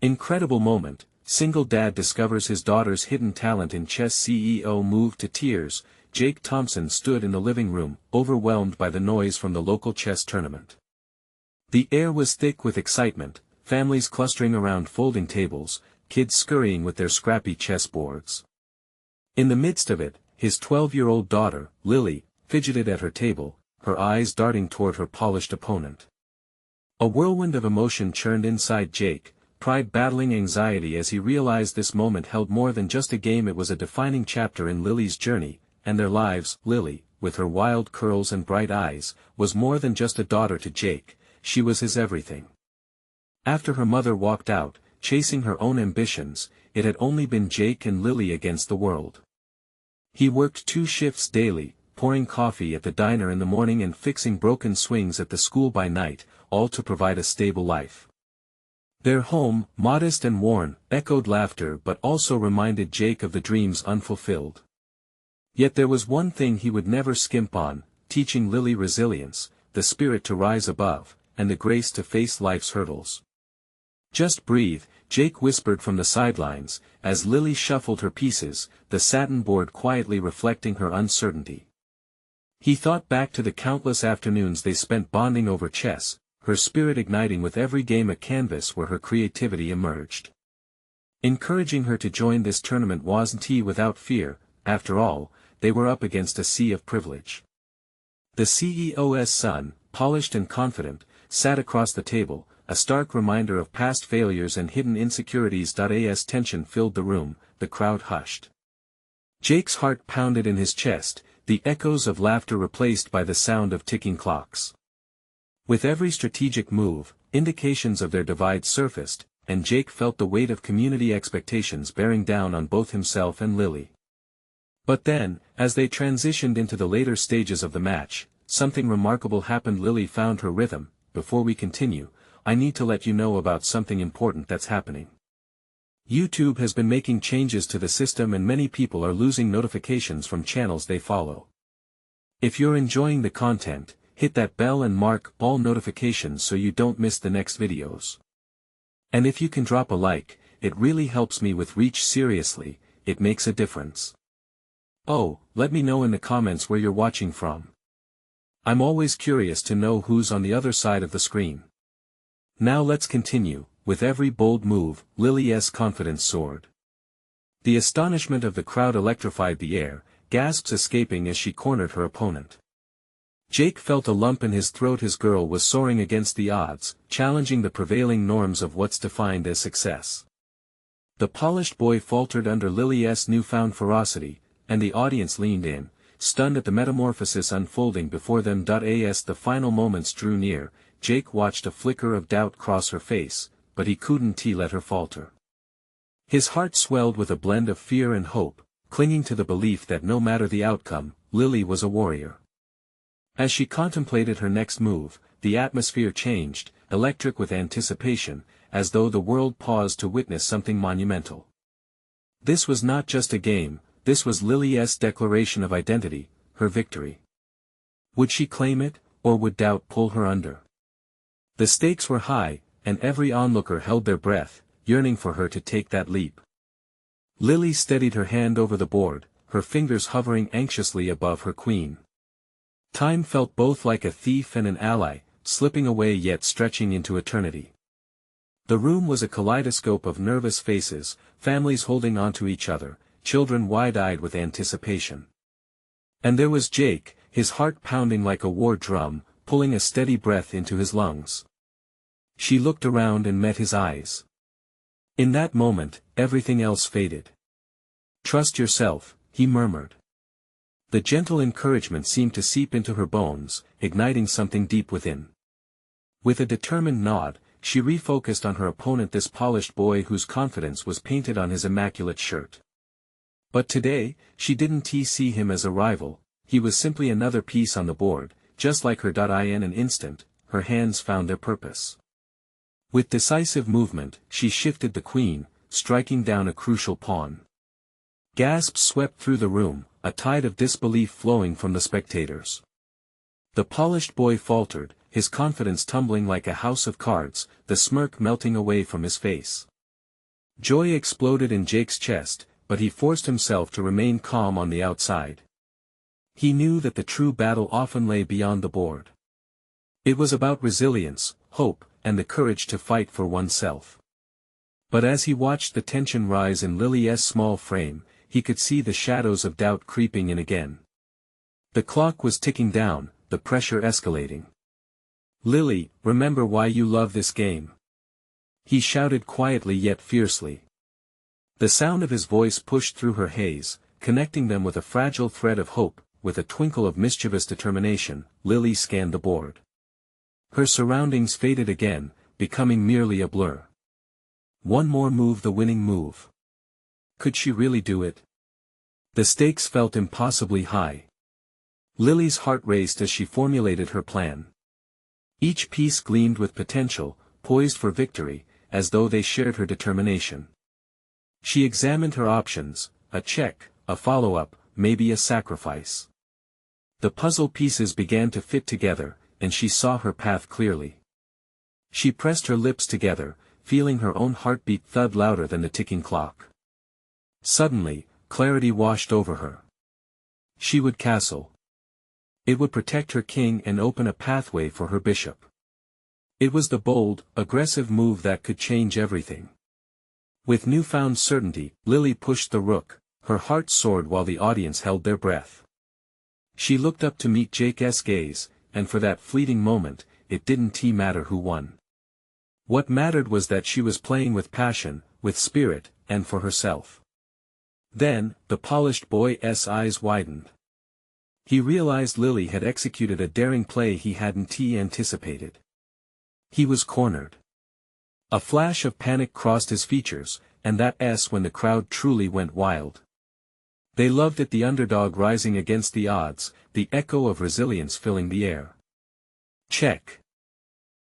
Incredible moment, single dad discovers his daughter's hidden talent in chess. CEO moved to tears. Jake Thompson stood in the living room, overwhelmed by the noise from the local chess tournament. The air was thick with excitement, families clustering around folding tables, kids scurrying with their scrappy chess boards. In the midst of it, his 12-year-old daughter, Lily, fidgeted at her table, her eyes darting toward her polished opponent. A whirlwind of emotion churned inside Jake, pride battling anxiety as he realized this moment held more than just a game. It was a defining chapter in Lily's journey, and their lives. Lily, with her wild curls and bright eyes, was more than just a daughter to Jake, she was his everything. After her mother walked out, chasing her own ambitions, it had only been Jake and Lily against the world. He worked 2 shifts daily, pouring coffee at the diner in the morning and fixing broken swings at the school by night, all to provide a stable life. Their home, modest and worn, echoed laughter but also reminded Jake of the dreams unfulfilled. Yet there was one thing he would never skimp on, teaching Lily resilience, the spirit to rise above, and the grace to face life's hurdles. "Just breathe," Jake whispered from the sidelines, as Lily shuffled her pieces, the satin board quietly reflecting her uncertainty. He thought back to the countless afternoons they spent bonding over chess, her spirit igniting with every game, a canvas where her creativity emerged. Encouraging her to join this tournament wasn't without fear. After all, they were up against a sea of privilege. The CEO's son, polished and confident, sat across the table, a stark reminder of past failures and hidden insecurities. As tension filled the room, the crowd hushed. Jake's heart pounded in his chest, the echoes of laughter replaced by the sound of ticking clocks. With every strategic move, indications of their divide surfaced, and Jake felt the weight of community expectations bearing down on both himself and Lily. But then, as they transitioned into the later stages of the match, something remarkable happened. Lily found her rhythm. "Before we continue, I need to let you know about something important that's happening. YouTube has been making changes to the system and many people are losing notifications from channels they follow. If you're enjoying the content, hit that bell and mark all notifications so you don't miss the next videos. And if you can drop a like, it really helps me with reach. Seriously, it makes a difference. Oh, let me know in the comments where you're watching from. I'm always curious to know who's on the other side of the screen. Now let's continue. With every bold move, Lily's confidence soared. The astonishment of the crowd electrified the air, gasps escaping as she cornered her opponent. Jake felt a lump in his throat. His girl was soaring against the odds, challenging the prevailing norms of what's defined as success. The polished boy faltered under Lily's newfound ferocity, and the audience leaned in, stunned at the metamorphosis unfolding before them. As the final moments drew near, Jake watched a flicker of doubt cross her face, but he couldn't let her falter. His heart swelled with a blend of fear and hope, clinging to the belief that no matter the outcome, Lily was a warrior. As she contemplated her next move, the atmosphere changed, electric with anticipation, as though the world paused to witness something monumental. This was not just a game, this was Lily's declaration of identity, her victory. Would she claim it, or would doubt pull her under? The stakes were high, and every onlooker held their breath, yearning for her to take that leap. Lily steadied her hand over the board, her fingers hovering anxiously above her queen. Time felt both like a thief and an ally, slipping away yet stretching into eternity. The room was a kaleidoscope of nervous faces, families holding onto each other, children wide-eyed with anticipation. And there was Jake, his heart pounding like a war drum, pulling a steady breath into his lungs. She looked around and met his eyes. In that moment, everything else faded. "Trust yourself," he murmured. The gentle encouragement seemed to seep into her bones, igniting something deep within. With a determined nod, she refocused on her opponent, this polished boy whose confidence was painted on his immaculate shirt. But today, she didn't see him as a rival, he was simply another piece on the board, just like her. In an instant, her hands found their purpose. With decisive movement, she shifted the queen, striking down a crucial pawn. Gasps swept through the room, a tide of disbelief flowing from the spectators. The polished boy faltered, his confidence tumbling like a house of cards, the smirk melting away from his face. Joy exploded in Jake's chest, but he forced himself to remain calm on the outside. He knew that the true battle often lay beyond the board. It was about resilience, hope, and the courage to fight for oneself. But as he watched the tension rise in Lily's small frame, he could see the shadows of doubt creeping in again. The clock was ticking down, the pressure escalating. "Lily, remember why you love this game," he shouted quietly yet fiercely. The sound of his voice pushed through her haze, connecting them with a fragile thread of hope. With a twinkle of mischievous determination, Lily scanned the board. Her surroundings faded again, becoming merely a blur. One more move, the winning move. Could she really do it? The stakes felt impossibly high. Lily's heart raced as she formulated her plan. Each piece gleamed with potential, poised for victory, as though they shared her determination. She examined her options: a check, a follow-up, maybe a sacrifice. The puzzle pieces began to fit together, and she saw her path clearly. She pressed her lips together, feeling her own heartbeat thud louder than the ticking clock. Suddenly, clarity washed over her. She would castle. It would protect her king and open a pathway for her bishop. It was the bold, aggressive move that could change everything. With newfound certainty, Lily pushed the rook. Her heart soared while the audience held their breath. She looked up to meet Jake's gaze, and for that fleeting moment, it didn't matter who won. What mattered was that she was playing with passion, with spirit, and for herself. Then, the polished boy's eyes widened. He realized Lily had executed a daring play he hadn't anticipated. He was cornered. A flash of panic crossed his features, and that's when the crowd truly went wild. They loved it, the underdog rising against the odds, the echo of resilience filling the air. "Check,"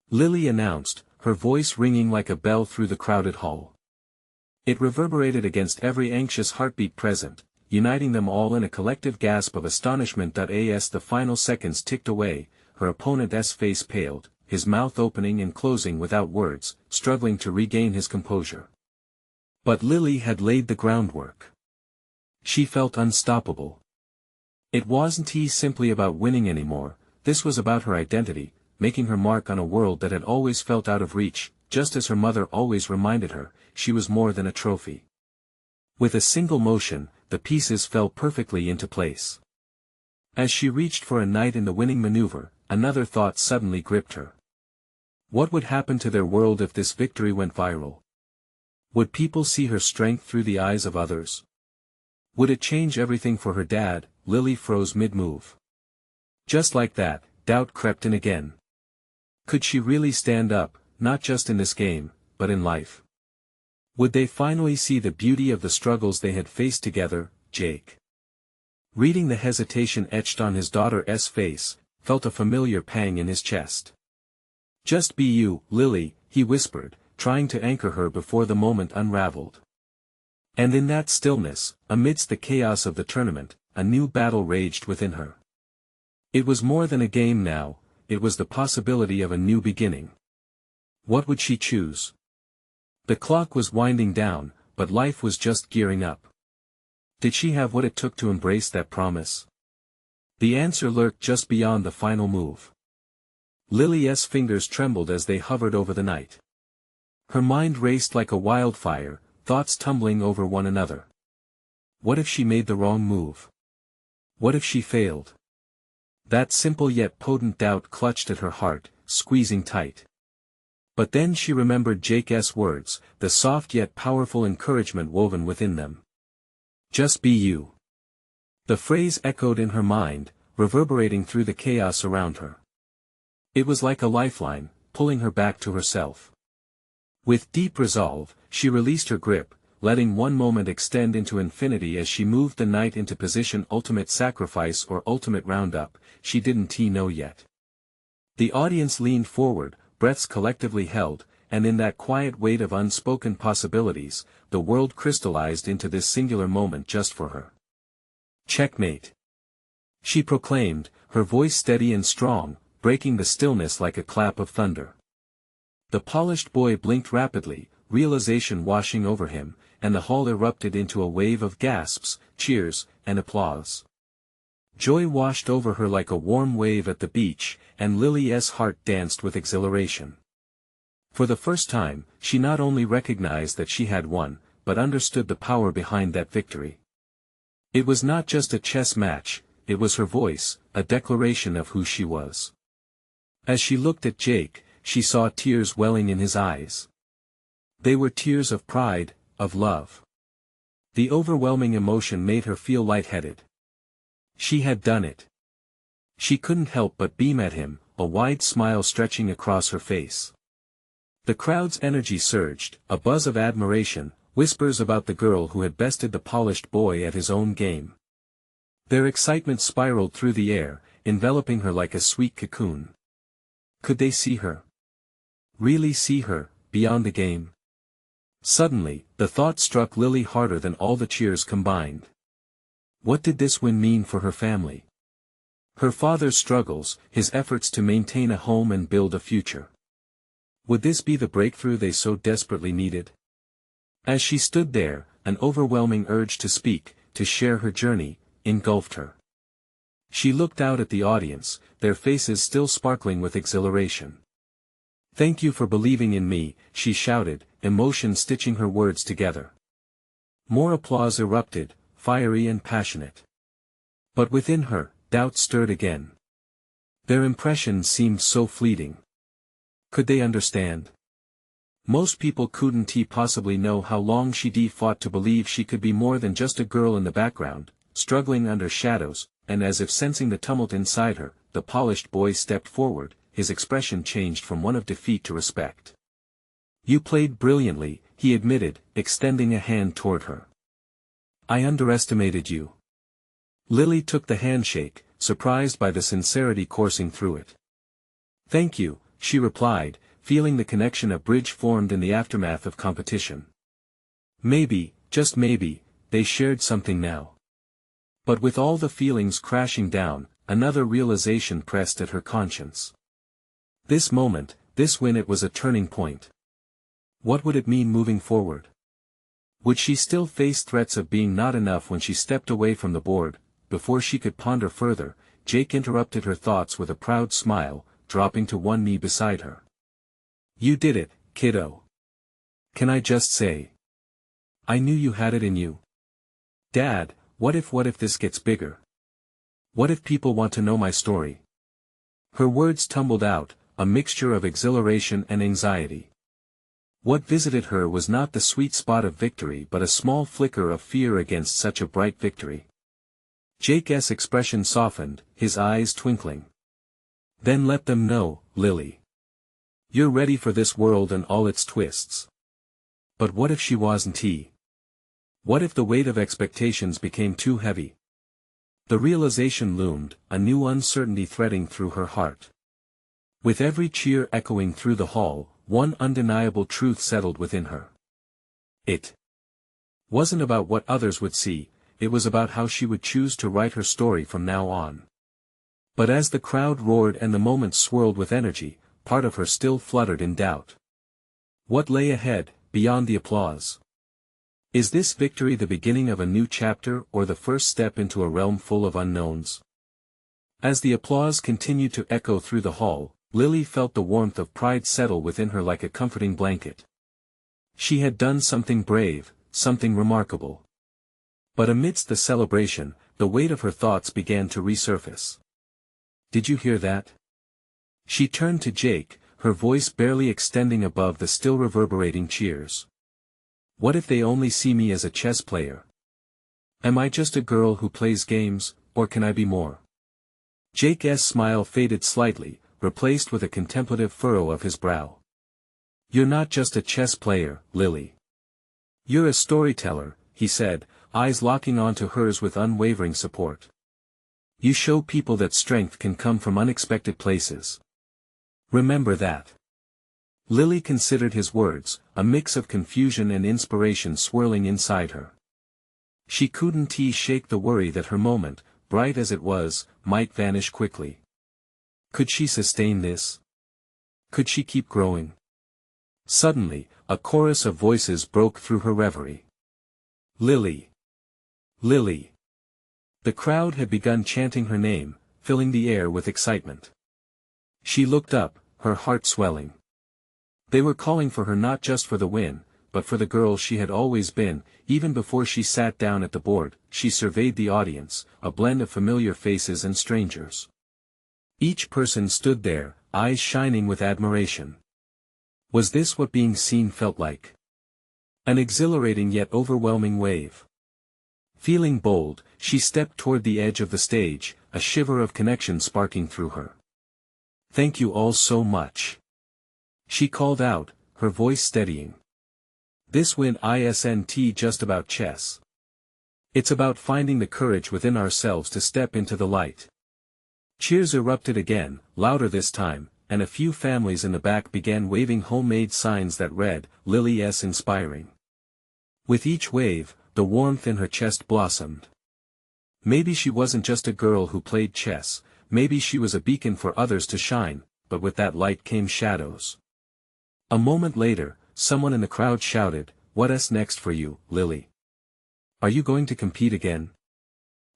Lily announced, her voice ringing like a bell through the crowded hall. It reverberated against every anxious heartbeat present, uniting them all in a collective gasp of astonishment. As the final seconds ticked away, her opponent's face paled, his mouth opening and closing without words, struggling to regain his composure. But Lily had laid the groundwork. She felt unstoppable. It wasn't simply about winning anymore, this was about her identity, making her mark on a world that had always felt out of reach. Just as her mother always reminded her, she was more than a trophy. With a single motion, the pieces fell perfectly into place. As she reached for a knight in the winning maneuver, another thought suddenly gripped her. What would happen to their world if this victory went viral? Would people see her strength through the eyes of others? Would it change everything for her dad? Lily froze mid-move. Just like that, doubt crept in again. Could she really stand up, not just in this game, but in life? Would they finally see the beauty of the struggles they had faced together? Jake, reading the hesitation etched on his daughter's face, felt a familiar pang in his chest. "Just be you, Lily," he whispered, trying to anchor her before the moment unraveled. And in that stillness, amidst the chaos of the tournament, a new battle raged within her. It was more than a game now, it was the possibility of a new beginning. What would she choose? The clock was winding down, but life was just gearing up. Did she have what it took to embrace that promise? The answer lurked just beyond the final move. Lily's fingers trembled as they hovered over the knight. Her mind raced like a wildfire, thoughts tumbling over one another. What if she made the wrong move? What if she failed? That simple yet potent doubt clutched at her heart, squeezing tight. But then she remembered Jake's words, the soft yet powerful encouragement woven within them. "Just be you." The phrase echoed in her mind, reverberating through the chaos around her. It was like a lifeline, pulling her back to herself. With deep resolve, she released her grip, letting one moment extend into infinity as she moved the knight into position. Ultimate sacrifice or ultimate roundup, she didn't know yet. The audience leaned forward, breaths collectively held, and in that quiet weight of unspoken possibilities, the world crystallized into this singular moment just for her. "Checkmate," she proclaimed, her voice steady and strong, breaking the stillness like a clap of thunder. The polished boy blinked rapidly, realization washing over him, and the hall erupted into a wave of gasps, cheers, and applause. Joy washed over her like a warm wave at the beach, and Lily's heart danced with exhilaration. For the first time, she not only recognized that she had won, but understood the power behind that victory. It was not just a chess match, it was her voice, a declaration of who she was. As she looked at Jake, she saw tears welling in his eyes. They were tears of pride, of love. The overwhelming emotion made her feel lightheaded. She had done it. She couldn't help but beam at him, a wide smile stretching across her face. The crowd's energy surged, a buzz of admiration, whispers about the girl who had bested the polished boy at his own game. Their excitement spiraled through the air, enveloping her like a sweet cocoon. Could they see her? Really see her, beyond the game? Suddenly, the thought struck Lily harder than all the cheers combined. What did this win mean for her family? Her father's struggles, his efforts to maintain a home and build a future. Would this be the breakthrough they so desperately needed? As she stood there, an overwhelming urge to speak, to share her journey, engulfed her. She looked out at the audience, their faces still sparkling with exhilaration. "Thank you for believing in me," she shouted, emotion stitching her words together. More applause erupted, fiery and passionate. But within her, doubt stirred again. Their impression seemed so fleeting. Could they understand? Most people couldn't possibly know how long she'd fought to believe she could be more than just a girl in the background, struggling under shadows, and as if sensing the tumult inside her, the polished boy stepped forward, his expression changed from one of defeat to respect. "You played brilliantly," he admitted, extending a hand toward her. "I underestimated you." Lily took the handshake, surprised by the sincerity coursing through it. "Thank you," she replied, feeling the connection a bridge formed in the aftermath of competition. Maybe, just maybe, they shared something now. But with all the feelings crashing down, another realization pressed at her conscience. This moment, this win, it was a turning point. What would it mean moving forward? Would she still face threats of being not enough when she stepped away from the board? Before she could ponder further, Jake interrupted her thoughts with a proud smile, dropping to one knee beside her. "You did it, kiddo. Can I just say? I knew you had it in you. Dad, what if this gets bigger? What if people want to know my story?" Her words tumbled out, a mixture of exhilaration and anxiety. What visited her was not the sweet spot of victory but a small flicker of fear against such a bright victory. Jake's expression softened, his eyes twinkling. "Then let them know, Lily. You're ready for this world and all its twists." But what if she wasn't? What if the weight of expectations became too heavy? The realization loomed, a new uncertainty threading through her heart. With every cheer echoing through the hall, one undeniable truth settled within her. It wasn't about what others would see, it was about how she would choose to write her story from now on. But as the crowd roared and the moment swirled with energy, part of her still fluttered in doubt. What lay ahead, beyond the applause? Is this victory the beginning of a new chapter or the first step into a realm full of unknowns? As the applause continued to echo through the hall, Lily felt the warmth of pride settle within her like a comforting blanket. She had done something brave, something remarkable. But amidst the celebration, the weight of her thoughts began to resurface. "Did you hear that?" She turned to Jake, her voice barely extending above the still reverberating cheers. "What if they only see me as a chess player? Am I just a girl who plays games, or can I be more?" Jake's smile faded slightly, replaced with a contemplative furrow of his brow. "You're not just a chess player, Lily. You're a storyteller," he said, eyes locking onto hers with unwavering support. "You show people that strength can come from unexpected places. Remember that." Lily considered his words, a mix of confusion and inspiration swirling inside her. She couldn't shake the worry that her moment, bright as it was, might vanish quickly. Could she sustain this? Could she keep growing? Suddenly, a chorus of voices broke through her reverie. Lily! Lily! The crowd had begun chanting her name, filling the air with excitement. She looked up, her heart swelling. They were calling for her not just for the win, but for the girl she had always been. Even before she sat down at the board, she surveyed the audience, a blend of familiar faces and strangers. Each person stood there, eyes shining with admiration. Was this what being seen felt like? An exhilarating yet overwhelming wave. Feeling bold, she stepped toward the edge of the stage, a shiver of connection sparking through her. "Thank you all so much," she called out, her voice steadying. "This win isn't just about chess. It's about finding the courage within ourselves to step into the light." Cheers erupted again, louder this time, and a few families in the back began waving homemade signs that read, "Lily's inspiring." With each wave, the warmth in her chest blossomed. Maybe she wasn't just a girl who played chess, maybe she was a beacon for others to shine, but with that light came shadows. A moment later, someone in the crowd shouted, "What's next for you, Lily? Are you going to compete again?"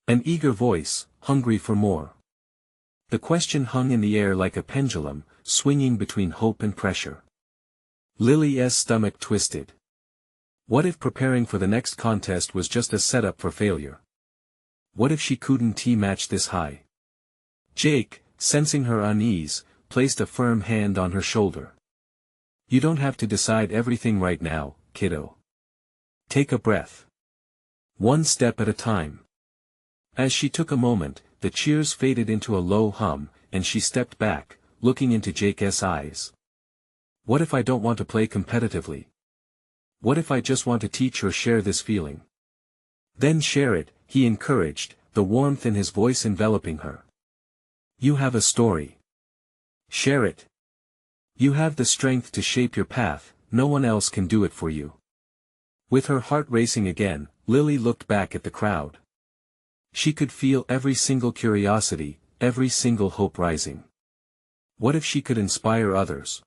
An eager voice, hungry for more. The question hung in the air like a pendulum, swinging between hope and pressure. Lily's stomach twisted. What if preparing for the next contest was just a setup for failure? What if she couldn't match this high? Jake, sensing her unease, placed a firm hand on her shoulder. "You don't have to decide everything right now, kiddo. Take a breath. One step at a time." As she took a moment, the cheers faded into a low hum, and she stepped back, looking into Jake's eyes. "What if I don't want to play competitively? What if I just want to teach or share this feeling?" "Then share it," he encouraged, the warmth in his voice enveloping her. "You have a story. Share it. You have the strength to shape your path, no one else can do it for you." With her heart racing again, Lily looked back at the crowd. She could feel every single curiosity, every single hope rising. What if she could inspire others?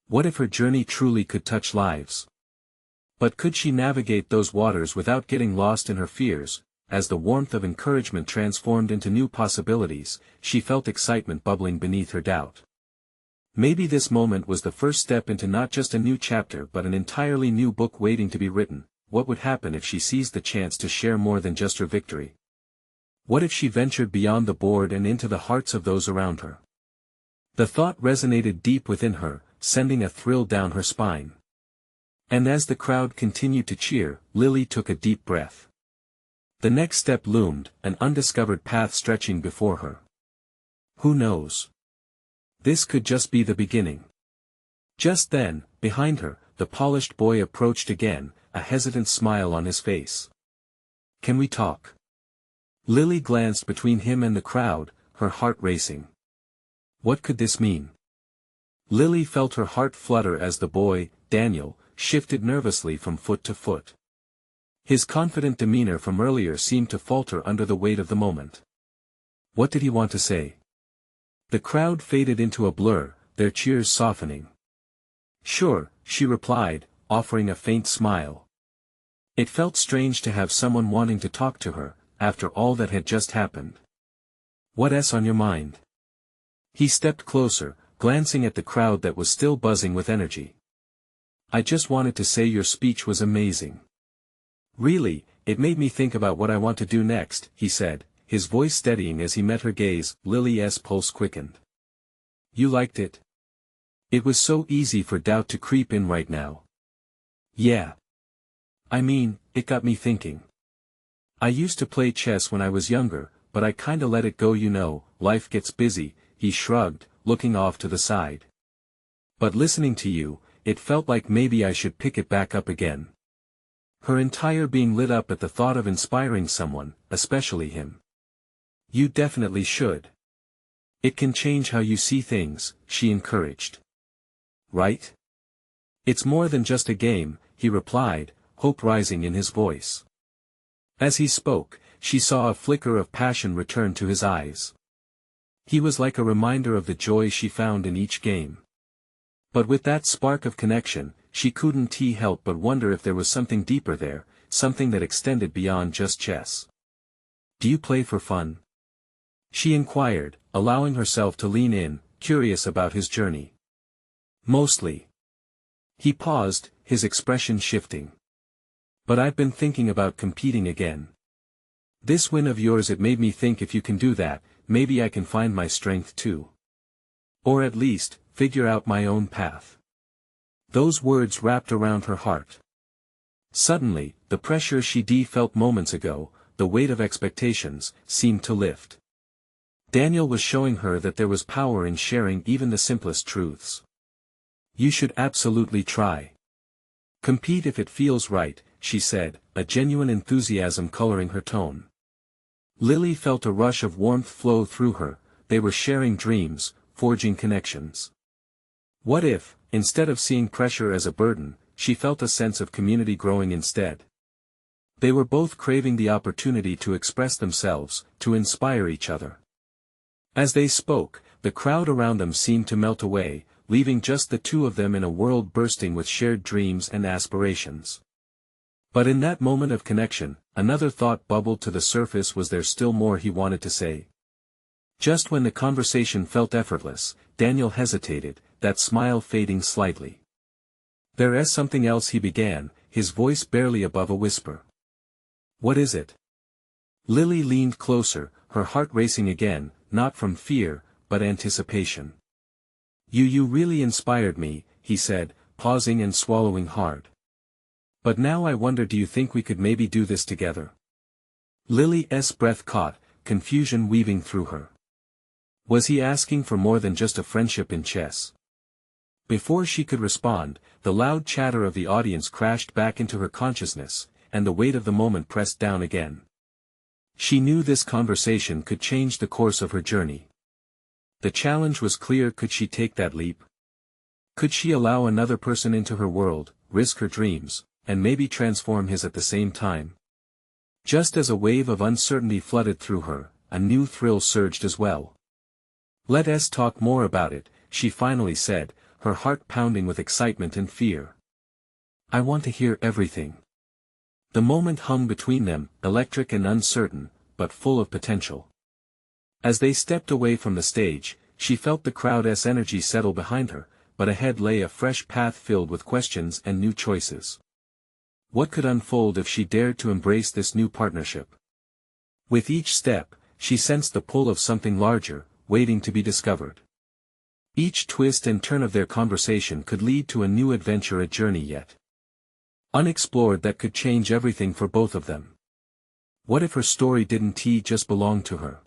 What if her journey truly could touch lives? But could she navigate those waters without getting lost in her fears? As the warmth of encouragement transformed into new possibilities, she felt excitement bubbling beneath her doubt. Maybe this moment was the first step into not just a new chapter but an entirely new book waiting to be written. What would happen if she seized the chance to share more than just her victory? What if she ventured beyond the board and into the hearts of those around her? The thought resonated deep within her, sending a thrill down her spine. And as the crowd continued to cheer, Lily took a deep breath. The next step loomed, an undiscovered path stretching before her. Who knows? This could just be the beginning. Just then, behind her, the polished boy approached again, a hesitant smile on his face. "Can we talk?" Lily glanced between him and the crowd, her heart racing. What could this mean? Lily felt her heart flutter as the boy, Daniel, shifted nervously from foot to foot. His confident demeanor from earlier seemed to falter under the weight of the moment. What did he want to say? The crowd faded into a blur, their cheers softening. "Sure," she replied, offering a faint smile. It felt strange to have someone wanting to talk to her, after all that had just happened. "What's on your mind?" He stepped closer, glancing at the crowd that was still buzzing with energy. "I just wanted to say your speech was amazing. Really, it made me think about what I want to do next," he said, his voice steadying as he met her gaze. Lily's pulse quickened. "You liked it?" It was so easy for doubt to creep in right now. "Yeah. I mean, it got me thinking. I used to play chess when I was younger, but I kinda let it go, life gets busy," he shrugged, looking off to the side. "But listening to you, it felt like maybe I should pick it back up again." Her entire being lit up at the thought of inspiring someone, especially him. "You definitely should. It can change how you see things," she encouraged. "Right? It's more than just a game," he replied, hope rising in his voice. As he spoke, she saw a flicker of passion return to his eyes. He was like a reminder of the joy she found in each game. But with that spark of connection, she couldn't help but wonder if there was something deeper there, something that extended beyond just chess. "Do you play for fun?" she inquired, allowing herself to lean in, curious about his journey. "Mostly." He paused, his expression shifting. "But I've been thinking about competing again. This win of yours, it made me think, if you can do that, maybe I can find my strength too. Or at least, figure out my own path." Those words wrapped around her heart. Suddenly, the pressure she felt moments ago, the weight of expectations, seemed to lift. Daniel was showing her that there was power in sharing even the simplest truths. "You should absolutely try. Compete if it feels right," she said, a genuine enthusiasm coloring her tone. Lily felt a rush of warmth flow through her. They were sharing dreams, forging connections. What if, instead of seeing pressure as a burden, she felt a sense of community growing instead? They were both craving the opportunity to express themselves, to inspire each other. As they spoke, the crowd around them seemed to melt away, leaving just the two of them in a world bursting with shared dreams and aspirations. But in that moment of connection, another thought bubbled to the surface. Was there still more he wanted to say? Just when the conversation felt effortless, Daniel hesitated, that smile fading slightly. "There is something else," he began, his voice barely above a whisper. "What is it?" Lily leaned closer, her heart racing again, not from fear, but anticipation. You really inspired me," he said, pausing and swallowing hard. "But now I wonder, do you think we could maybe do this together?" Lily's breath caught, confusion weaving through her. Was he asking for more than just a friendship in chess? Before she could respond, the loud chatter of the audience crashed back into her consciousness, and the weight of the moment pressed down again. She knew this conversation could change the course of her journey. The challenge was clear. Could she take that leap? Could she allow another person into her world, risk her dreams, and maybe transform his at the same time? Just as a wave of uncertainty flooded through her, a new thrill surged as well. "Let's talk more about it," she finally said, her heart pounding with excitement and fear. "I want to hear everything." The moment hung between them, electric and uncertain, but full of potential. As they stepped away from the stage, she felt the crowd's energy settle behind her, but ahead lay a fresh path filled with questions and new choices. What could unfold if she dared to embrace this new partnership? With each step, she sensed the pull of something larger, waiting to be discovered. Each twist and turn of their conversation could lead to a new adventure, a journey yet unexplored that could change everything for both of them. What if her story didn't just belong to her?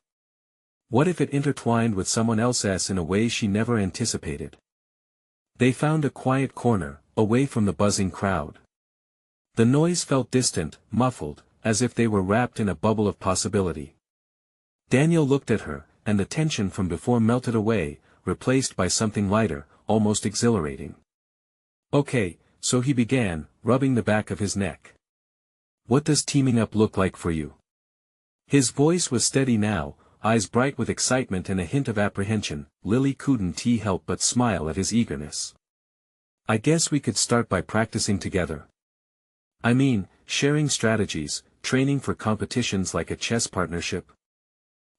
What if it intertwined with someone else's in a way she never anticipated? They found a quiet corner, away from the buzzing crowd. The noise felt distant, muffled, as if they were wrapped in a bubble of possibility. Daniel looked at her, and the tension from before melted away, replaced by something lighter, almost exhilarating. "Okay," so he began, rubbing the back of his neck. "What does teaming up look like for you?" His voice was steady now, eyes bright with excitement and a hint of apprehension. Lily couldn't help but smile at his eagerness. "I guess we could start by practicing together. I mean, sharing strategies, training for competitions like a chess partnership."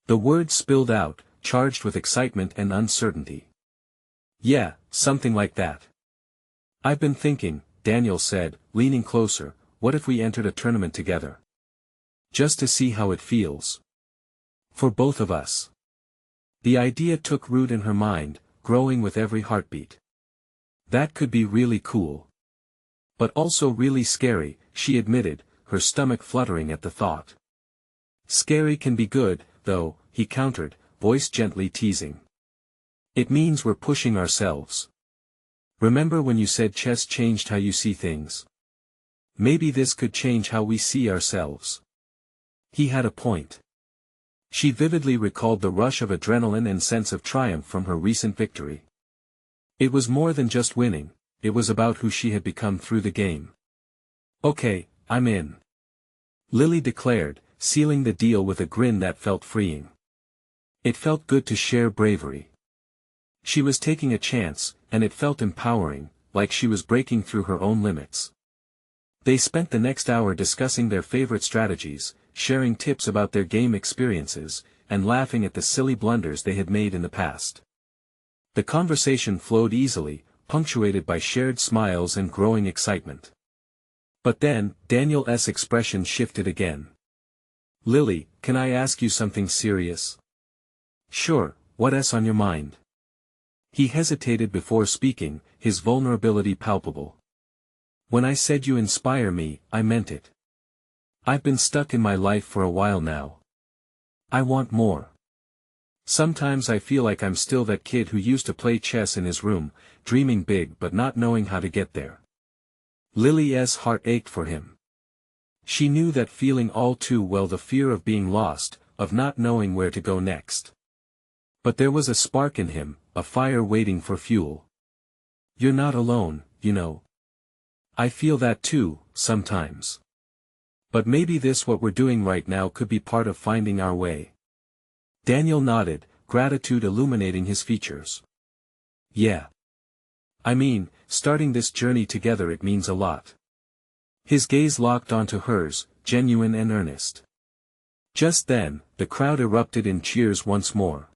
The words spilled out, charged with excitement and uncertainty. "Yeah, something like that. I've been thinking," Daniel said, leaning closer, "what if we entered a tournament together? Just to see how it feels. For both of us." The idea took root in her mind, growing with every heartbeat. That could be really cool. But also really scary, she admitted, her stomach fluttering at the thought. "Scary can be good, though," he countered, voice gently teasing. "It means we're pushing ourselves. Remember when you said chess changed how you see things? Maybe this could change how we see ourselves." He had a point. She vividly recalled the rush of adrenaline and sense of triumph from her recent victory. It was more than just winning, it was about who she had become through the game. "Okay, I'm in," Lily declared, sealing the deal with a grin that felt freeing. It felt good to share bravery. She was taking a chance, and it felt empowering, like she was breaking through her own limits. They spent the next hour discussing their favorite strategies, sharing tips about their game experiences, and laughing at the silly blunders they had made in the past. The conversation flowed easily, punctuated by shared smiles and growing excitement. But then, Daniel's expression shifted again. "Lily, can I ask you something serious?" "Sure, what's on your mind?" He hesitated before speaking, his vulnerability palpable. "When I said you inspire me, I meant it. I've been stuck in my life for a while now. I want more. Sometimes I feel like I'm still that kid who used to play chess in his room, dreaming big but not knowing how to get there." Lily's heart ached for him. She knew that feeling all too well, the fear of being lost, of not knowing where to go next. But there was a spark in him, a fire waiting for fuel. "You're not alone, you know. I feel that too, sometimes. But maybe what we're doing right now could be part of finding our way." Daniel nodded, gratitude illuminating his features. "Yeah. I mean, starting this journey together, it means a lot." His gaze locked onto hers, genuine and earnest. Just then, the crowd erupted in cheers once more.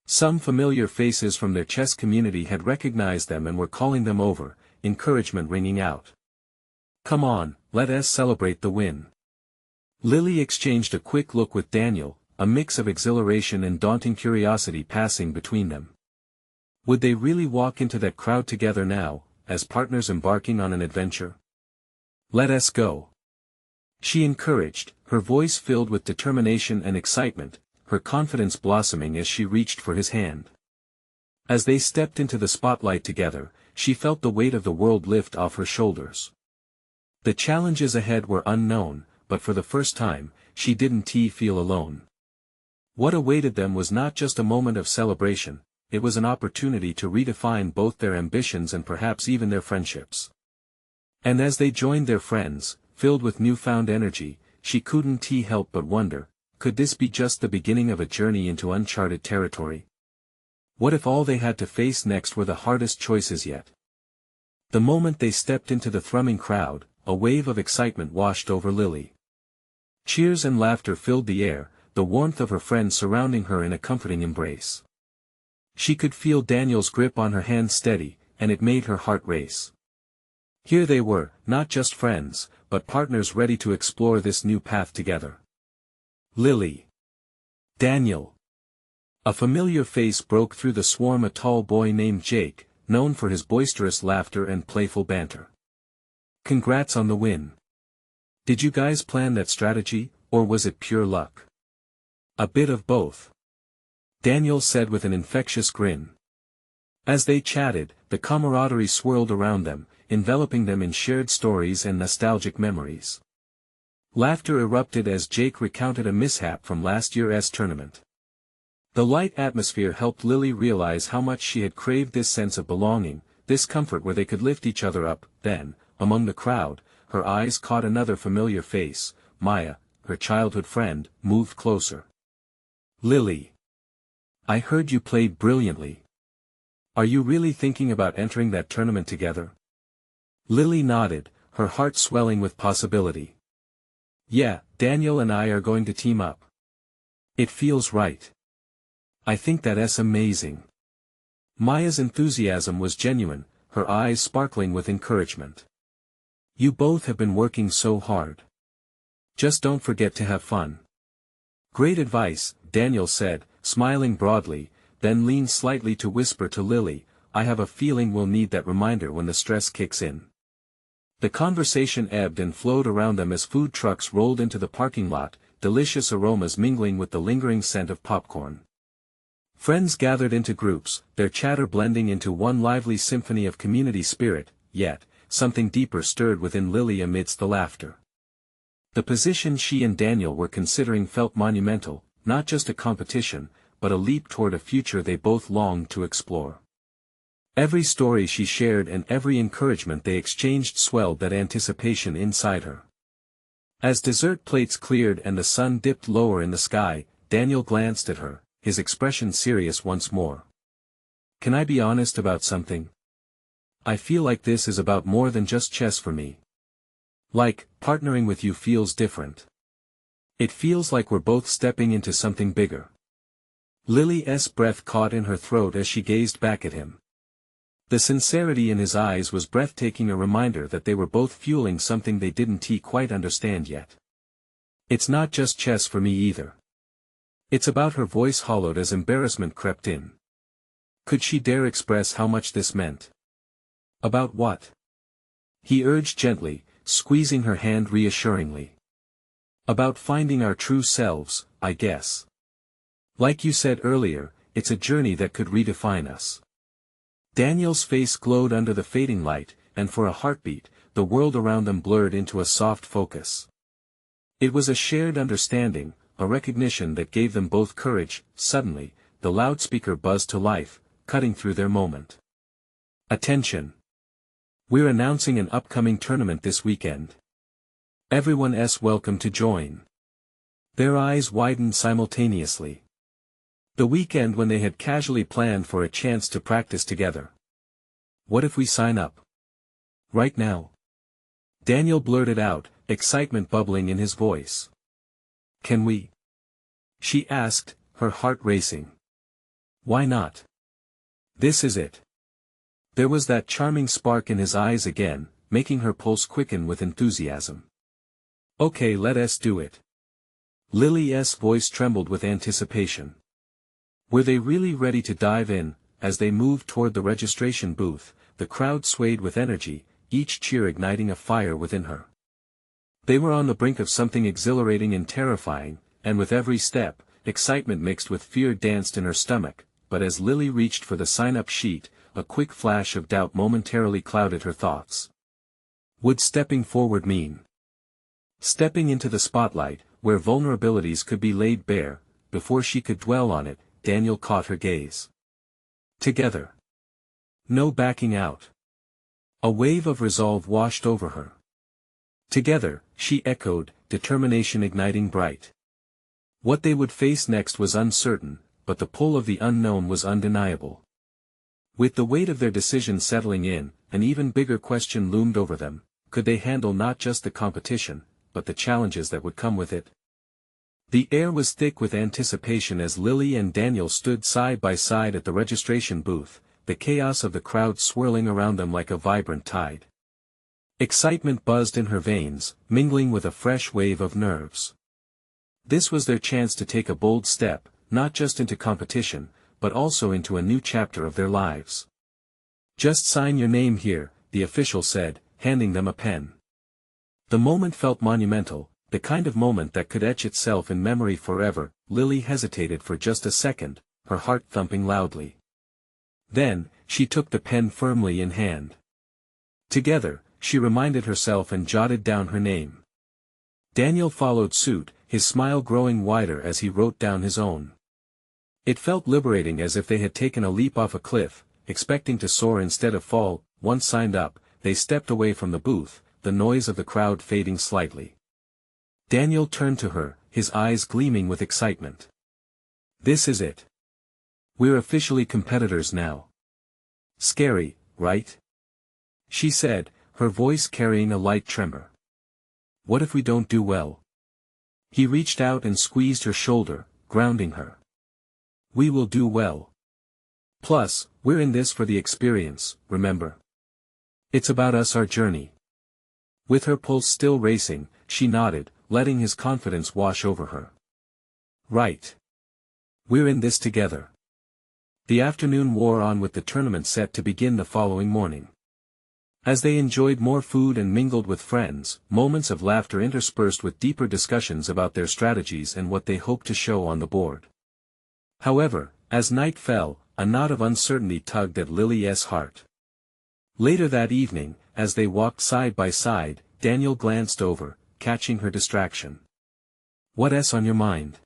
Some familiar faces from their chess community had recognized them and were calling them over, encouragement ringing out. "Come on, let us celebrate the win." Lily exchanged a quick look with Daniel, a mix of exhilaration and daunting curiosity passing between them. Would they really walk into that crowd together now, as partners embarking on an adventure? "Let us go," she encouraged, her voice filled with determination and excitement, her confidence blossoming as she reached for his hand. As they stepped into the spotlight together, she felt the weight of the world lift off her shoulders. The challenges ahead were unknown, but for the first time, she didn't feel alone. What awaited them was not just a moment of celebration, it was an opportunity to redefine both their ambitions and perhaps even their friendships. And as they joined their friends, filled with newfound energy, she couldn't help but wonder, could this be just the beginning of a journey into uncharted territory? What if all they had to face next were the hardest choices yet? The moment they stepped into the thrumming crowd, a wave of excitement washed over Lily. Cheers and laughter filled the air, the warmth of her friends surrounding her in a comforting embrace. She could feel Daniel's grip on her hand steady, and it made her heart race. Here they were, not just friends, but partners ready to explore this new path together. Lily. Daniel. A familiar face broke through the swarm, a tall boy named Jake, known for his boisterous laughter and playful banter. "Congrats on the win. Did you guys plan that strategy, or was it pure luck?" "A bit of both," Daniel said with an infectious grin. As they chatted, the camaraderie swirled around them, enveloping them in shared stories and nostalgic memories. Laughter erupted as Jake recounted a mishap from last year's tournament. The light atmosphere helped Lily realize how much she had craved this sense of belonging, this comfort where they could lift each other up. Then, among the crowd, her eyes caught another familiar face. Maya, her childhood friend, moved closer. "Lily. I heard you played brilliantly. Are you really thinking about entering that tournament together?" Lily nodded, her heart swelling with possibility. "Yeah, Daniel and I are going to team up. It feels right. I think that's amazing." Maya's enthusiasm was genuine, her eyes sparkling with encouragement. "You both have been working so hard. Just don't forget to have fun." "Great advice," Daniel said, smiling broadly, then leaned slightly to whisper to Lily, "I have a feeling we'll need that reminder when the stress kicks in." The conversation ebbed and flowed around them as food trucks rolled into the parking lot, delicious aromas mingling with the lingering scent of popcorn. Friends gathered into groups, their chatter blending into one lively symphony of community spirit, yet, something deeper stirred within Lily amidst the laughter. The position she and Daniel were considering felt monumental, not just a competition, but a leap toward a future they both longed to explore. Every story she shared and every encouragement they exchanged swelled that anticipation inside her. As dessert plates cleared and the sun dipped lower in the sky, Daniel glanced at her, his expression serious once more. "Can I be honest about something? I feel like this is about more than just chess for me. Like, partnering with you feels different. It feels like we're both stepping into something bigger. Lily's breath caught in her throat as she gazed back at him. The sincerity in his eyes was breathtaking, a reminder that they were both fueling something they didn't quite understand yet. It's not just chess for me either. It's about. Her voice hollowed as embarrassment crept in. Could she dare express how much this meant? About what? He urged gently, squeezing her hand reassuringly. About finding our true selves, I guess. Like you said earlier, it's a journey that could redefine us. Daniel's face glowed under the fading light, and for a heartbeat, the world around them blurred into a soft focus. It was a shared understanding, a recognition that gave them both courage. Suddenly, the loudspeaker buzzed to life, cutting through their moment. Attention! We're announcing an upcoming tournament this weekend. Everyone's welcome to join. Their eyes widened simultaneously. The weekend when they had casually planned for a chance to practice together. What if we sign up? Right now? Daniel blurted out, excitement bubbling in his voice. Can we? She asked, her heart racing. Why not? This is it. There was that charming spark in his eyes again, making her pulse quicken with enthusiasm. Okay, let us do it. Lily's voice trembled with anticipation. Were they really ready to dive in? As they moved toward the registration booth, the crowd swayed with energy, each cheer igniting a fire within her. They were on the brink of something exhilarating and terrifying, and with every step, excitement mixed with fear danced in her stomach, but as Lily reached for the sign-up sheet, a quick flash of doubt momentarily clouded her thoughts. Would stepping forward mean stepping into the spotlight, where vulnerabilities could be laid bare? Before she could dwell on it, Daniel caught her gaze. Together. No backing out. A wave of resolve washed over her. Together, she echoed, determination igniting bright. What they would face next was uncertain, but the pull of the unknown was undeniable. With the weight of their decision settling in, an even bigger question loomed over them: could they handle not just the competition, but the challenges that would come with it? The air was thick with anticipation as Lily and Daniel stood side by side at the registration booth, the chaos of the crowd swirling around them like a vibrant tide. Excitement buzzed in her veins, mingling with a fresh wave of nerves. This was their chance to take a bold step, not just into competition, but also into a new chapter of their lives. Just sign your name here, the official said, handing them a pen. The moment felt monumental, the kind of moment that could etch itself in memory forever. Lily hesitated for just a second, her heart thumping loudly. Then, she took the pen firmly in hand. Together, she reminded herself and jotted down her name. Daniel followed suit, his smile growing wider as he wrote down his own. It felt liberating, as if they had taken a leap off a cliff, expecting to soar instead of fall. Once signed up, they stepped away from the booth, the noise of the crowd fading slightly. Daniel turned to her, his eyes gleaming with excitement. This is it. We're officially competitors now. Scary, right? She said, her voice carrying a light tremor. What if we don't do well? He reached out and squeezed her shoulder, grounding her. We will do well. Plus, we're in this for the experience, remember? It's about us, our journey. With her pulse still racing, she nodded, letting his confidence wash over her. Right. We're in this together. The afternoon wore on with the tournament set to begin the following morning. As they enjoyed more food and mingled with friends, moments of laughter interspersed with deeper discussions about their strategies and what they hoped to show on the board. However, as night fell, a knot of uncertainty tugged at Lily's heart. Later that evening, as they walked side by side, Daniel glanced over, catching her distraction. What's on your mind?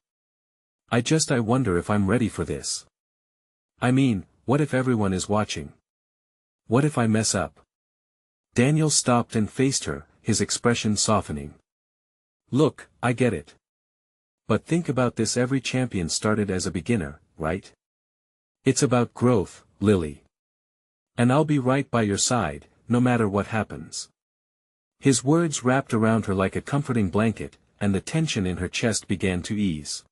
I wonder if I'm ready for this. I mean, what if everyone is watching? What if I mess up? Daniel stopped and faced her, his expression softening. Look, I get it. But think about this: every champion started as a beginner, right? It's about growth, Lily. And I'll be right by your side, no matter what happens. His words wrapped around her like a comforting blanket, and the tension in her chest began to ease.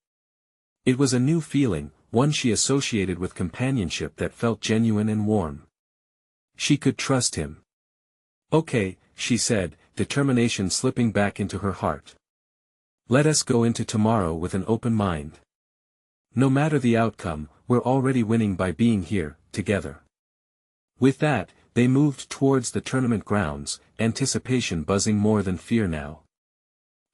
It was a new feeling, one she associated with companionship that felt genuine and warm. She could trust him. Okay, she said, determination slipping back into her heart. Let us go into tomorrow with an open mind. No matter the outcome, we're already winning by being here, together. With that, they moved towards the tournament grounds, anticipation buzzing more than fear now.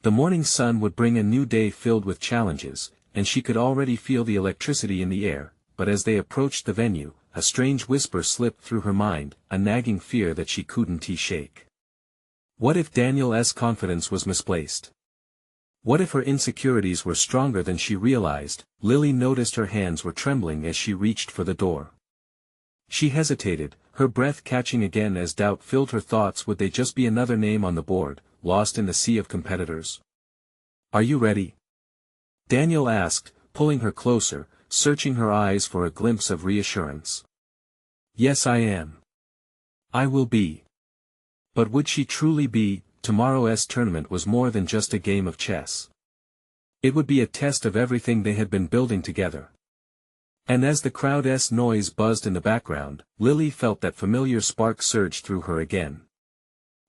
The morning sun would bring a new day filled with challenges, and she could already feel the electricity in the air, but as they approached the venue, a strange whisper slipped through her mind, a nagging fear that she couldn't shake. What if Daniel's confidence was misplaced? What if her insecurities were stronger than she realized? Lily noticed her hands were trembling as she reached for the door. She hesitated, her breath catching again as doubt filled her thoughts. Would they just be another name on the board, lost in the sea of competitors? Are you ready? Daniel asked, pulling her closer, searching her eyes for a glimpse of reassurance. Yes, I am. I will be. But would she truly be? Tomorrow's tournament was more than just a game of chess. It would be a test of everything they had been building together. And as the crowd's noise buzzed in the background, Lily felt that familiar spark surge through her again.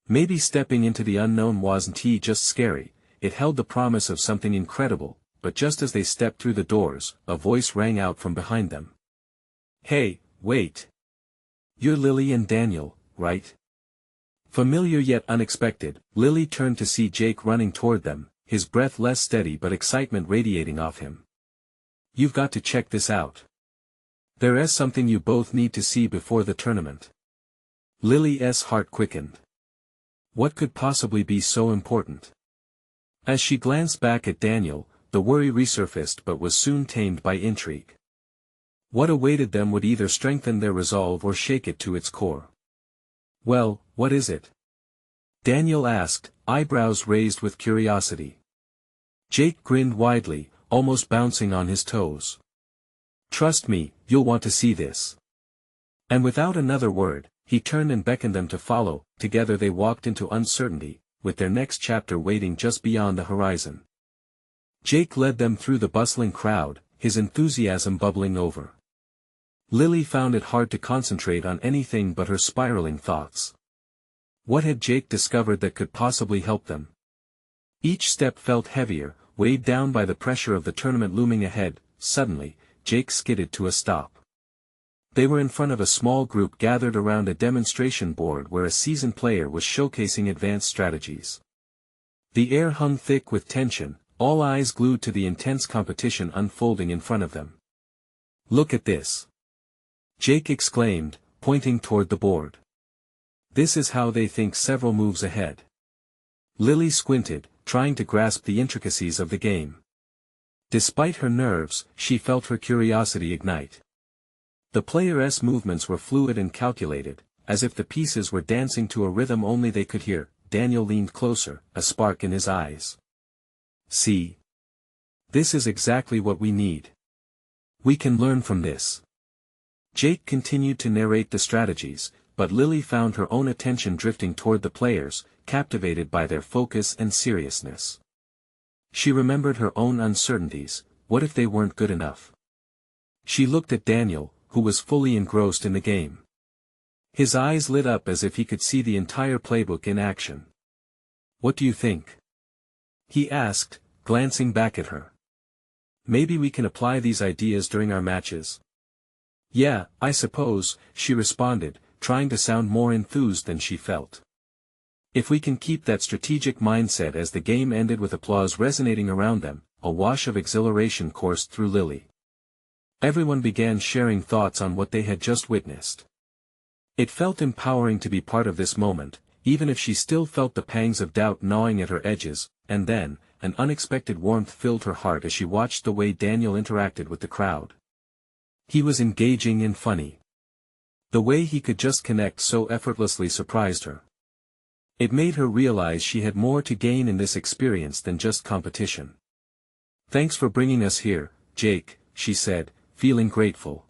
Maybe stepping into the unknown wasn't just scary, it held the promise of something incredible, but just as they stepped through the doors, a voice rang out from behind them. Hey, wait. You're Lily and Daniel, right? Familiar yet unexpected, Lily turned to see Jake running toward them, his breath less steady but excitement radiating off him. You've got to check this out. There is something you both need to see before the tournament. Lily's heart quickened. What could possibly be so important? As she glanced back at Daniel, the worry resurfaced but was soon tamed by intrigue. What awaited them would either strengthen their resolve or shake it to its core. Well, what is it? Daniel asked, eyebrows raised with curiosity. Jake grinned widely, almost bouncing on his toes. Trust me, you'll want to see this. And without another word, he turned and beckoned them to follow. Together they walked into uncertainty, with their next chapter waiting just beyond the horizon. Jake led them through the bustling crowd, his enthusiasm bubbling over. Lily found it hard to concentrate on anything but her spiraling thoughts. What had Jake discovered that could possibly help them? Each step felt heavier, weighed down by the pressure of the tournament looming ahead. Suddenly, Jake skidded to a stop. They were in front of a small group gathered around a demonstration board where a seasoned player was showcasing advanced strategies. The air hung thick with tension, all eyes glued to the intense competition unfolding in front of them. Look at this! Jake exclaimed, pointing toward the board. This is how they think several moves ahead. Lily squinted, trying to grasp the intricacies of the game. Despite her nerves, she felt her curiosity ignite. The player's movements were fluid and calculated, as if the pieces were dancing to a rhythm only they could hear. Daniel leaned closer, a spark in his eyes. See? This is exactly what we need. We can learn from this. Jake continued to narrate the strategies, but Lily found her own attention drifting toward the players, captivated by their focus and seriousness. She remembered her own uncertainties. What if they weren't good enough? She looked at Daniel, who was fully engrossed in the game. His eyes lit up as if he could see the entire playbook in action. What do you think? He asked, glancing back at her. Maybe we can apply these ideas during our matches. Yeah, I suppose, she responded, trying to sound more enthused than she felt. If we can keep that strategic mindset. As the game ended with applause resonating around them, a wash of exhilaration coursed through Lily. Everyone began sharing thoughts on what they had just witnessed. It felt empowering to be part of this moment, even if she still felt the pangs of doubt gnawing at her edges. And then, an unexpected warmth filled her heart as she watched the way Daniel interacted with the crowd. He was engaging and funny. The way he could just connect so effortlessly surprised her. It made her realize she had more to gain in this experience than just competition. Thanks for bringing us here, Jake, she said, feeling grateful.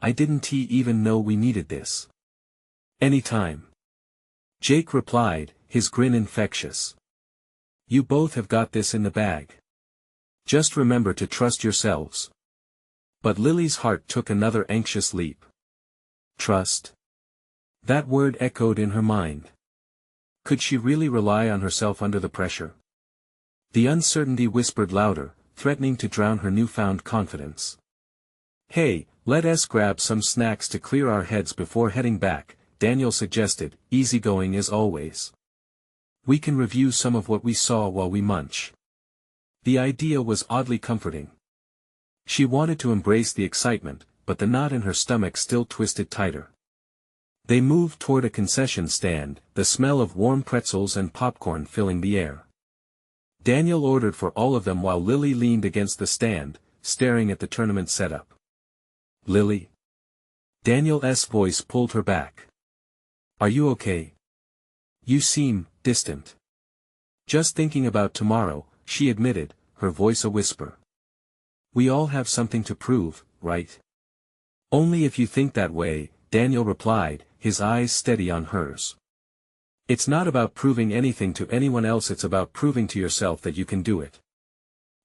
I didn't even know we needed this. Anytime. Jake replied, his grin infectious. You both have got this in the bag. Just remember to trust yourselves. But Lily's heart took another anxious leap. Trust? That word echoed in her mind. Could she really rely on herself under the pressure? The uncertainty whispered louder, threatening to drown her newfound confidence. Hey, let us grab some snacks to clear our heads before heading back, Daniel suggested, easygoing as always. We can review some of what we saw while we munch. The idea was oddly comforting. She wanted to embrace the excitement, but the knot in her stomach still twisted tighter. They moved toward a concession stand, the smell of warm pretzels and popcorn filling the air. Daniel ordered for all of them while Lily leaned against the stand, staring at the tournament setup. Lily? Daniel's voice pulled her back. Are you okay? You seem distant. Just thinking about tomorrow, she admitted, her voice a whisper. We all have something to prove, right? Only if you think that way, Daniel replied, his eyes steady on hers. It's not about proving anything to anyone else, it's about proving to yourself that you can do it.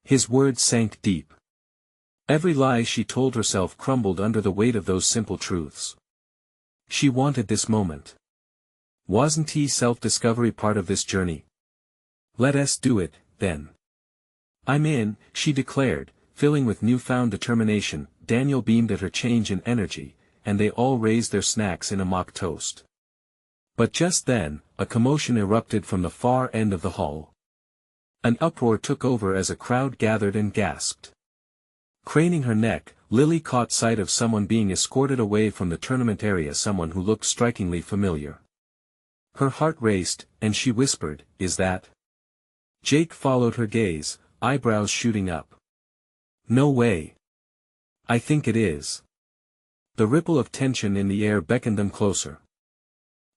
His words sank deep. Every lie she told herself crumbled under the weight of those simple truths. She wanted this moment. Wasn't self-discovery part of this journey? Let us do it, then. I'm in, she declared, filling with newfound determination. Daniel beamed at her change in energy, and they all raised their snacks in a mock toast. But just then, a commotion erupted from the far end of the hall. An uproar took over as a crowd gathered and gasped. Craning her neck, Lily caught sight of someone being escorted away from the tournament area, someone who looked strikingly familiar. Her heart raced, and she whispered, "Is that?" Jake followed her gaze, eyebrows shooting up. No way. I think it is. The ripple of tension in the air beckoned them closer.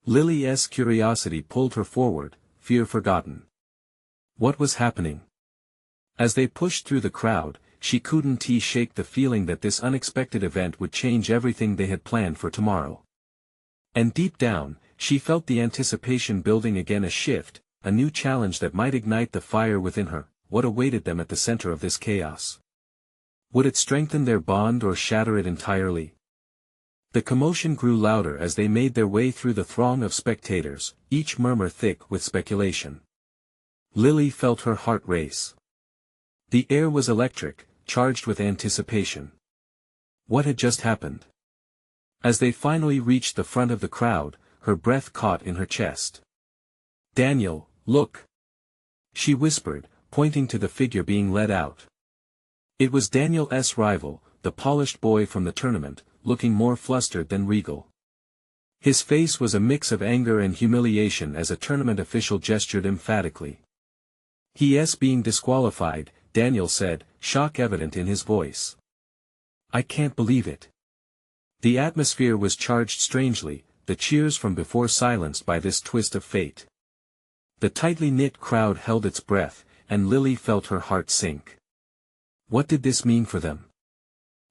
Lily's curiosity pulled her forward, fear forgotten. What was happening? As they pushed through the crowd, she couldn't shake the feeling that this unexpected event would change everything they had planned for tomorrow. And deep down, she felt the anticipation building again, a shift, a new challenge that might ignite the fire within her. What awaited them at the center of this chaos? Would it strengthen their bond or shatter it entirely? The commotion grew louder as they made their way through the throng of spectators, each murmur thick with speculation. Lily felt her heart race. The air was electric, charged with anticipation. What had just happened? As they finally reached the front of the crowd, her breath caught in her chest. Daniel, look! She whispered, pointing to the figure being led out. It was Daniel's rival, the polished boy from the tournament, looking more flustered than regal. His face was a mix of anger and humiliation as a tournament official gestured emphatically. He's being disqualified, Daniel said, shock evident in his voice. I can't believe it. The atmosphere was charged strangely, the cheers from before silenced by this twist of fate. The tightly knit crowd held its breath, and Lily felt her heart sink. What did this mean for them?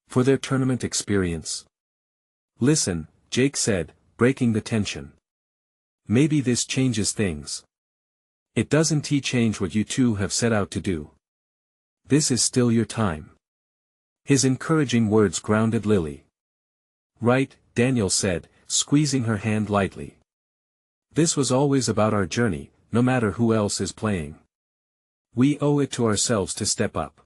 For their tournament experience? Listen, Jake said, breaking the tension. Maybe this changes things. It doesn't change what you two have set out to do. This is still your time. His encouraging words grounded Lily. Right, Daniel said, squeezing her hand lightly. This was always about our journey, no matter who else is playing. We owe it to ourselves to step up.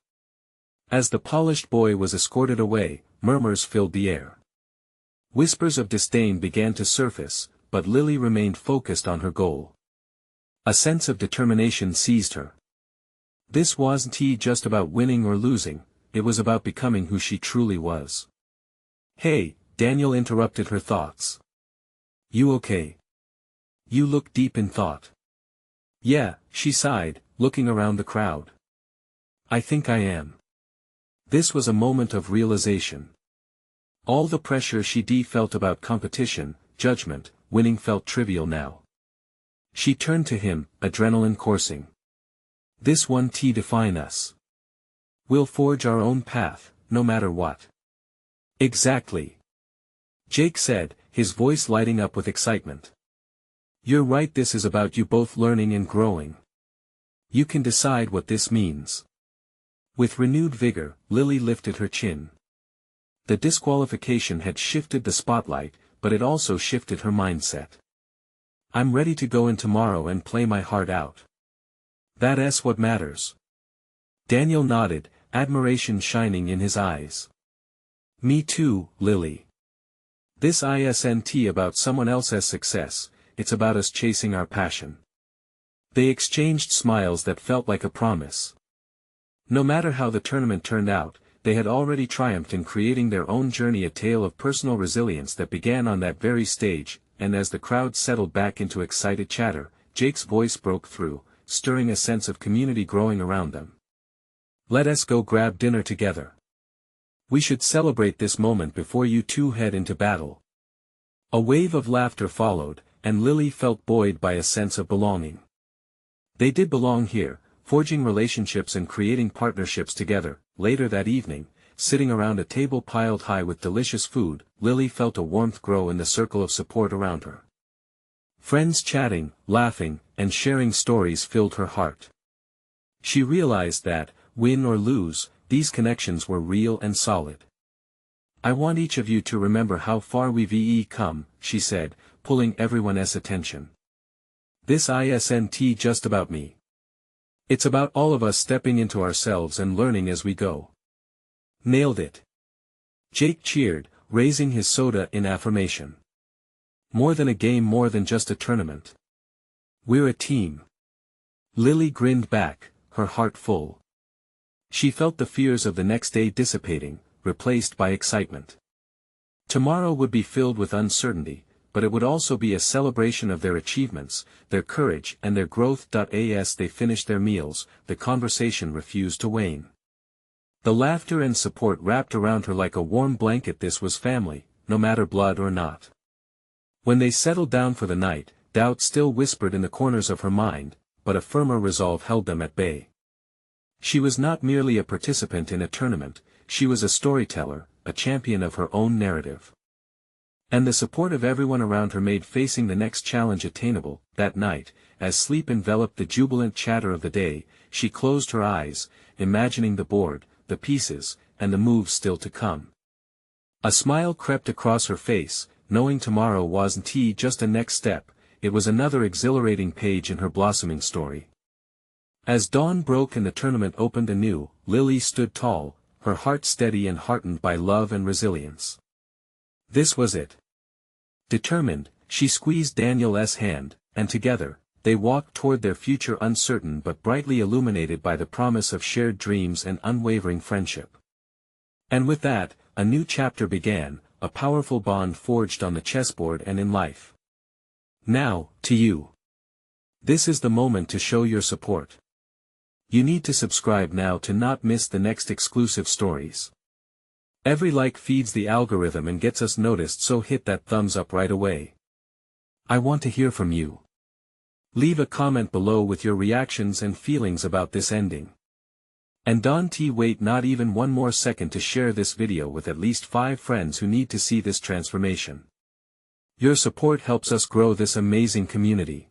As the polished boy was escorted away, murmurs filled the air. Whispers of disdain began to surface, but Lily remained focused on her goal. A sense of determination seized her. This wasn't just about winning or losing, it was about becoming who she truly was. Hey, Daniel interrupted her thoughts. You okay? You look deep in thought. Yeah, she sighed, looking around the crowd. I think I am. This was a moment of realization. All the pressure she felt about competition, judgment, winning felt trivial now. She turned to him, adrenaline coursing. This won't define us. We'll forge our own path, no matter what. Exactly. Jake said, his voice lighting up with excitement. You're right, this is about you both learning and growing. You can decide what this means. With renewed vigor, Lily lifted her chin. The disqualification had shifted the spotlight, but it also shifted her mindset. I'm ready to go in tomorrow and play my heart out. That's what matters. Daniel nodded, admiration shining in his eyes. Me too, Lily. This isn't about someone else's success, it's about us chasing our passion. They exchanged smiles that felt like a promise. No matter how the tournament turned out, they had already triumphed in creating their own journey, a tale of personal resilience that began on that very stage, and as the crowd settled back into excited chatter, Jake's voice broke through, stirring a sense of community growing around them. Let us go grab dinner together. We should celebrate this moment before you two head into battle. A wave of laughter followed, and Lily felt buoyed by a sense of belonging. They did belong here, forging relationships and creating partnerships together. Later that evening, sitting around a table piled high with delicious food, Lily felt a warmth grow in the circle of support around her. Friends chatting, laughing, and sharing stories filled her heart. She realized that, win or lose, these connections were real and solid. I want each of you to remember how far we've come, she said, pulling everyone's attention. This isn't just about me. It's about all of us stepping into ourselves and learning as we go. Nailed it. Jake cheered, raising his soda in affirmation. More than a game, more than just a tournament. We're a team. Lily grinned back, her heart full. She felt the fears of the next day dissipating, replaced by excitement. Tomorrow would be filled with uncertainty, but it would also be a celebration of their achievements, their courage and their growth. As they finished their meals, the conversation refused to wane. The laughter and support wrapped around her like a warm blanket. This was family, no matter blood or not. When they settled down for the night, doubt still whispered in the corners of her mind, but a firmer resolve held them at bay. She was not merely a participant in a tournament, she was a storyteller, a champion of her own narrative. And the support of everyone around her made facing the next challenge attainable. That night, as sleep enveloped the jubilant chatter of the day, she closed her eyes, imagining the board, the pieces, and the moves still to come. A smile crept across her face, knowing tomorrow wasn't just a next step, it was another exhilarating page in her blossoming story. As dawn broke and the tournament opened anew, Lily stood tall, her heart steady and heartened by love and resilience. This was it. Determined, she squeezed Daniel's hand, and together, they walked toward their future, uncertain but brightly illuminated by the promise of shared dreams and unwavering friendship. And with that, a new chapter began, a powerful bond forged on the chessboard and in life. Now, to you. This is the moment to show your support. You need to subscribe now to not miss the next exclusive stories. Every like feeds the algorithm and gets us noticed, so hit that thumbs up right away. I want to hear from you. Leave a comment below with your reactions and feelings about this ending. And don't wait not even one more second to share this video with at least 5 friends who need to see this transformation. Your support helps us grow this amazing community.